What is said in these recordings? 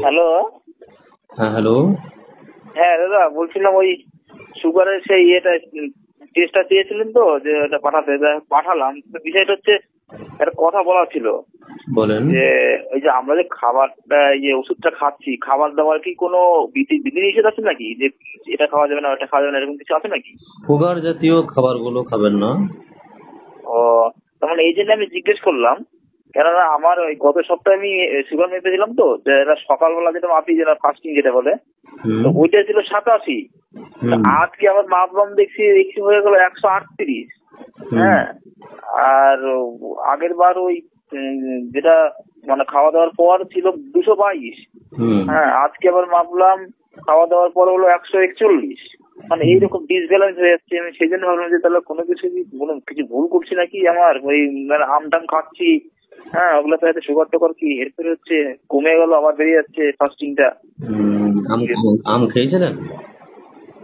Hello. হ্যাঁ, hello. হ্যাঁ দাদা, বলছিলাম ওই সুগারের সেই টেস্টটা চেয়েছিলেন তো, যে ওটা পাঠালাম। তো বিষয়টা হচ্ছে, একটা কথা বলা ছিল বলেন। যে ওই যে আমরা যে খাবারটা, ওষুধটা খাচ্ছি, খাবার দাবার কি কোনো বিধি নিষেধ আছে নাকি, যে এটা খাওয়া যাবে না ওটা খাওয়া যাবে না, এরকম কিছু আছে নাকি? সুগার জাতীয় খাবারগুলো খাবেন না। ও, তার মানে এই জন্য আমি জিজ্ঞেস করলাম। কেননা আমার ওই গত সপ্তাহে আমি সুগার মেপেছিলাম তো, যে এটা সকালবেলা যেটা মাপি, যেটা ফাস্টিং যেটা বলে, তো হুম। ওইটা ছিল 87। আজকে আবার মাপলাম, দেখছি দেখছি হয়ে গেল 138। হুম। হ্যাঁ। আর আগের বার ওই যেটা মানে খাওয়া দাওয়ার পর ছিল 222। হুম। হ্যাঁ, আজকে আবার মাপলাম, খাওয়া দাওয়ার পর হলো 141। মানে এইরকম ডিসব্যালেন্স হয়ে যাচ্ছে। আমি সেই জন্য ভাবলাম যে তাহলে কোনো কিছু ভুল করছি নাকি আমার, ওই মানে আম টাম খাচ্ছি। হ্যাঁ, ওগুলো তো হয়তো সুগার টুগার কি এরপরে হচ্ছে, কমে গেল আবার বেড়ে যাচ্ছে ফাস্টিংটা। আম আম খেয়েছিলেন?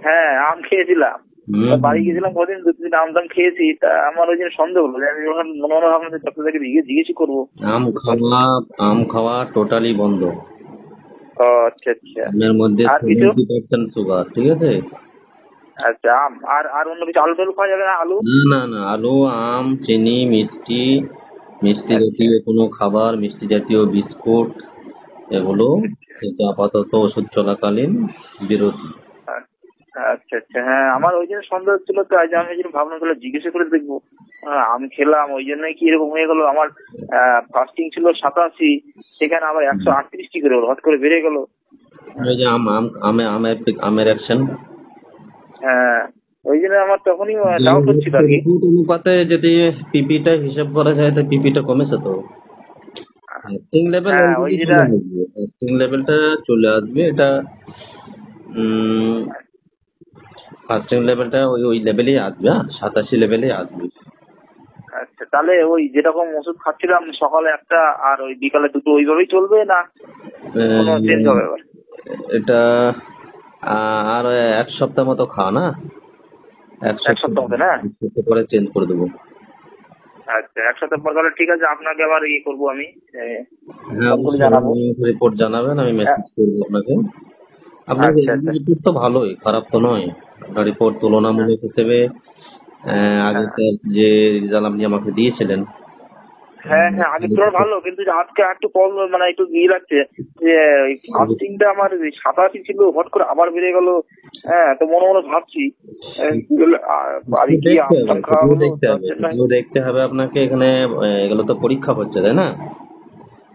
হ্যাঁ, আম খেয়েছিলাম। হুম। বাড়ি গেছিলাম কদিন, 2-3 আম টাম খেয়েছি। তা আমার ওই জন্য সন্দেহ হলো, যে আমি যখন মনে মনে ভাবলাম যে ডক্টর থেকে জিজ্ঞেসই করবো। আম খাওয়া টোটালি বন্ধ। ও, আচ্ছা আচ্ছা। আমের মধ্যে আর কিছু? 70% সুগার, ঠিক আছে? আচ্ছা, আম আর আর অন্য কিছু, আলু টালু খাওয়া যাবে না, আলু? না, না, না, আলু, আম, চিনি, মিষ্টি, মিষ্টি আচ্ছা জাতীয় কোনো খাবার, মিষ্টি জাতীয় বিস্কুট, এগুলো কিন্তু আপাতত ওষুধ চলাকালীন বিরত। আচ্ছা আচ্ছা। হ্যাঁ, আমার ওই জন্য সন্দেহ ছিল, তো আজ আমি ওই জন্য ভাবলাম তাহলে জিজ্ঞেস করে দেখবো। হ্যাঁ, আমি খেলাম ওই জন্যই কি এরকম হয়ে গেল আমার। ফাস্টিং ছিল 87, সেখানে আবার 138 কি করে হলো, হঠাৎ করে বেড়ে গেল। ওই যে আম আম আমে আমের আমের অ্যাকশন। হ্যাঁ, ওই জন্য আমার তখনই ডাউট হচ্ছিল আর কি। রিপোর্ট অনুপাতে যদি পিপিটা হিসাব করা যায় তো পিপিটা কমেছে তো। ফাস্টিং লেভেল হ্যাঁ, ওই অলরেডি যেটা। চলে আসবে, ফাস্টিং লেভেলটা চলে আসবে এটা। ফাস্টিং লেভেলটা ওই ওই লেভেলেই আসবে, 87 লেভেলেই আসবে। আচ্ছা, তাহলে ওই যেরকম ওষুধ খাচ্ছিলাম, সকালে একটা আর ওই বিকালে দুটো, ওইভাবেই চলবে না কোনো চেঞ্জ আহ, হবে এবার? এটা আর এক সপ্তাহ মতো খাও না। এক এক সপ্তাহ সপ্তাহ হবে না? এক সপ্তাহ পরে চেঞ্জ করে দেবো। আচ্ছা, এক সপ্তাহ পর তাহলে ঠিক আছে, আপনাকে আবার করবো আমি, হ্যাঁ, ফোন করে অবশ্যই জানাবো। রিপোর্ট জানাবেন, আমি আ- মেসেজ করবো আপনাকে। আপনার আচ্ছা আচ্ছা। রিপোর্ট তো ভালোই, খারাপ তো নয়। আপনার রিপোর্ট হ্যাঁ তুলনামূলক হিসেবে হ্যাঁ আগেকার যে রেজাল্ট আপনি আমাকে দিয়েছিলেন। হ্যাঁ হ্যাঁ, আগের তুলনায় ভালো, কিন্তু যে আজকে একটু কম, মানে একটু লাগছে যে ওই ফাস্টিংটা আমার 87 ছিল, হট করে আবার বেড়ে গেল। হ্যাঁ, তো মনে মনে ভাবছি কি হলো, বাড়ি সেটাও গিয়ে দেখতে আম হবে, টাম খাওয়া হলো তার জন্য। সেটাও দেখতে হবে আপনাকে এখানে। এগুলো তো পরীক্ষা হচ্ছে, তাই না?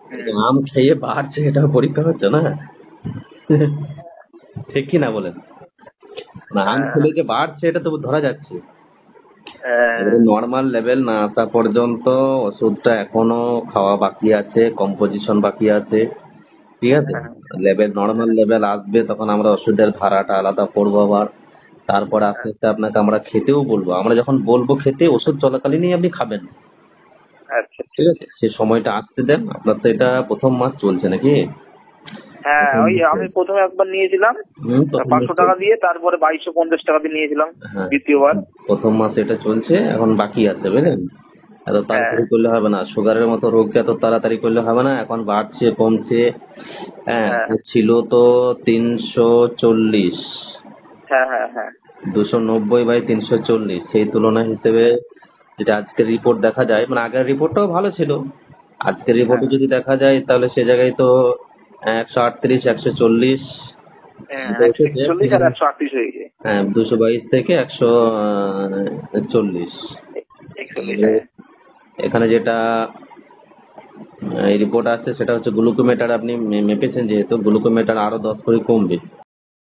হুম। আম খেয়ে বাড়ছে, এটাও পরীক্ষা হচ্ছে না? ঠিক কি না বলেন? না, আম হ্যাঁ খেলে যে বাড়ছে এটা তো ধরা যাচ্ছে। হ্যাঁ এবারে নর্মাল লেভেল না আসা পর্যন্ত ওষুধটা এখনো খাওয়া বাকি আছে, কম্পোজিশন বাকি আছে, ঠিক আছে? হ্যাঁ নর্মাল লেভেল আসবে তখন আমরা ওষুধের ধারাটা আলাদা করবো আবার। তারপর আস্তে আস্তে আপনাকে আমরা খেতেও বলবো, আমরা যখন বলবো খেতে ওষুধ চলাকালীনই আপনি খাবেন, আচ্ছা আচ্ছা ঠিক আছে? আচ্ছা। সে সময়টা আসতে দেন। আপনার তো এটা প্রথম মাস চলছে নাকি? হ্যাঁ, প্রথম ওই মাসে। আমি প্রথমে একবার নিয়েছিলাম প্রথম 500 মাসে। টাকা দিয়ে, তারপরে 2250 টাকা দিয়ে নিয়েছিলাম হ্যাঁ, দ্বিতীয়বার। প্রথম মাসে এটা চলছে, এখন বাকি আছে বুঝলেন। এত হ্যাঁ তাড়াতাড়ি করলে হবে না, সুগারের মতো রোগকে এত তাড়াতাড়ি করলে হবে না, এখন বাড়ছে কমছে। হ্যাঁ, হ্যাঁ ছিল তো 340, হ্যাঁ হ্যাঁ হ্যাঁ 290/340, সেই তুলনা হিসেবে যেটা আজকের রিপোর্ট দেখা যায়, মানে আগের রিপোর্টটাও ভালো ছিল, আজকের রিপোর্টে হ্যাঁ যদি দেখা যায় তাহলে সে জায়গায় তো 138, 140 হ্যাঁ, এটা এসেছে। 141 আর 138 হয়ে গেছে। হ্যাঁ, 222 থেকে 140। 41, হ্যাঁ। এখানে যেটা রিপোর্ট আসছে সেটা হচ্ছে গ্লুকোমিটার, আপনি মেপেছেন যেহেতু, গ্লুকোমিটার আরো 10 করে কমবে।